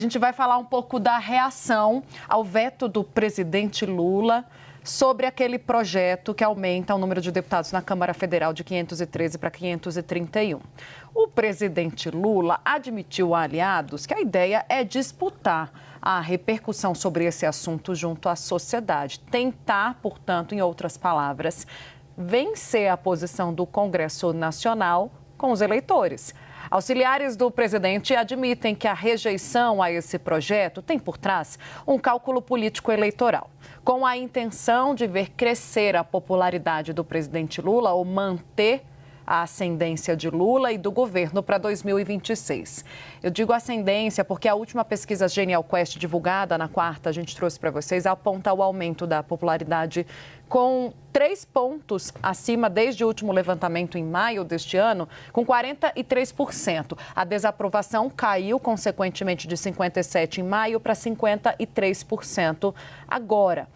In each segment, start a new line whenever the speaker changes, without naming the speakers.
A gente vai falar um pouco da reação ao veto do presidente Lula sobre aquele projeto que aumenta o número de deputados na Câmara Federal de 513 para 531. O presidente Lula admitiu a aliados que a ideia é disputar a repercussão sobre esse assunto junto à sociedade. Tentar, portanto, em outras palavras, vencer a posição do Congresso Nacional com os eleitores. Auxiliares do presidente admitem que a rejeição a esse projeto tem por trás um cálculo político-eleitoral, com a intenção de ver crescer a popularidade do presidente Lula ou manter a ascendência de Lula e do governo para 2026. Eu digo ascendência porque a última pesquisa Genial Quest divulgada na quarta, a gente trouxe para vocês, aponta o aumento da popularidade com 3 pontos acima desde o último levantamento em maio deste ano, com 43%. A desaprovação caiu, consequentemente, de 57% em maio para 53% agora.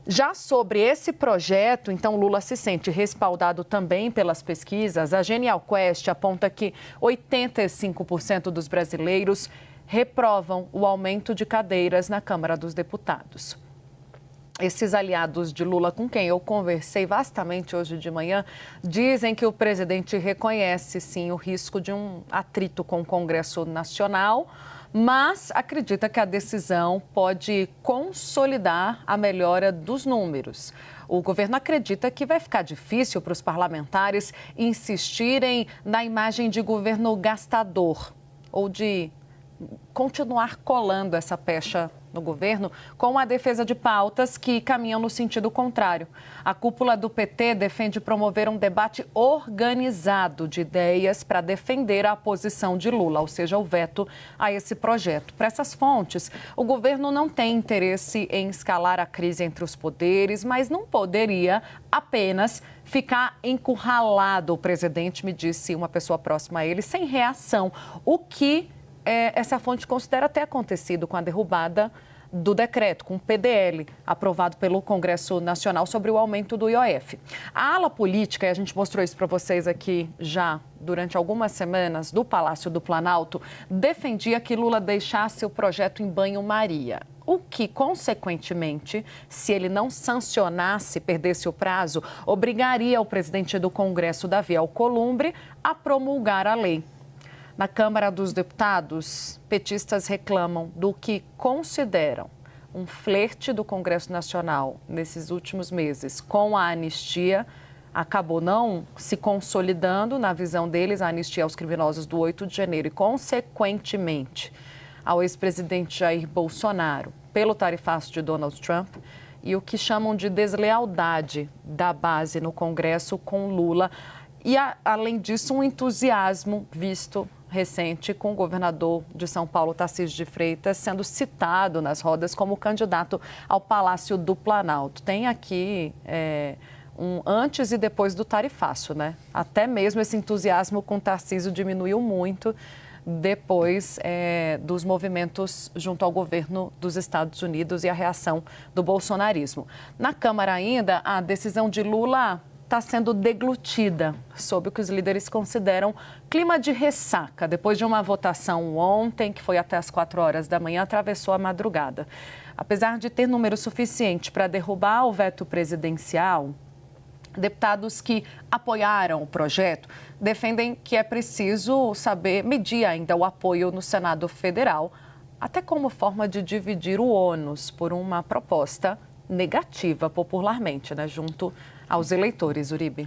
Já sobre esse projeto, então, Lula se sente respaldado também pelas pesquisas. A Genial Quest aponta que 85% dos brasileiros reprovam o aumento de cadeiras na Câmara dos Deputados. Esses aliados de Lula, com quem eu conversei vastamente hoje de manhã, dizem que o presidente reconhece, sim, o risco de um atrito com o Congresso Nacional, mas acredita que a decisão pode consolidar a melhora dos números. O governo acredita que vai ficar difícil para os parlamentares insistirem na imagem de governo gastador ou de continuar colando essa pecha no governo com a defesa de pautas que caminham no sentido contrário. A cúpula do PT defende promover um debate organizado de ideias para defender a posição de Lula, ou seja, o veto a esse projeto. Para essas fontes, o governo não tem interesse em escalar a crise entre os poderes, mas não poderia apenas ficar encurralado. O presidente, me disse uma pessoa próxima a ele, sem reação, o que essa fonte considera ter acontecido com a derrubada do decreto, com o PDL, aprovado pelo Congresso Nacional sobre o aumento do IOF. A ala política, e a gente mostrou isso para vocês aqui já durante algumas semanas, do Palácio do Planalto, defendia que Lula deixasse o projeto em banho-maria. O que, consequentemente, se ele não sancionasse, perdesse o prazo, obrigaria o presidente do Congresso, Davi Alcolumbre, a promulgar a lei. Na Câmara dos Deputados, petistas reclamam do que consideram um flerte do Congresso Nacional nesses últimos meses com a anistia. Acabou não se consolidando, na visão deles, a anistia aos criminosos do 8 de janeiro e, consequentemente, ao ex-presidente Jair Bolsonaro pelo tarifaço de Donald Trump e o que chamam de deslealdade da base no Congresso com Lula. E, além disso, um entusiasmo visto recente com o governador de São Paulo, Tarcísio de Freitas, sendo citado nas rodas como candidato ao Palácio do Planalto. Tem aqui um antes e depois do tarifaço, né? Até mesmo esse entusiasmo com Tarcísio diminuiu muito depois dos movimentos junto ao governo dos Estados Unidos e a reação do bolsonarismo. Na Câmara ainda, a decisão de Lula está sendo deglutida sob o que os líderes consideram clima de ressaca. Depois de uma votação ontem, que foi até às 4 horas da manhã, atravessou a madrugada. Apesar de ter número suficiente para derrubar o veto presidencial, deputados que apoiaram o projeto defendem que é preciso saber medir ainda o apoio no Senado Federal, até como forma de dividir o ônus por uma proposta negativa popularmente, né, junto aos eleitores, Uribe.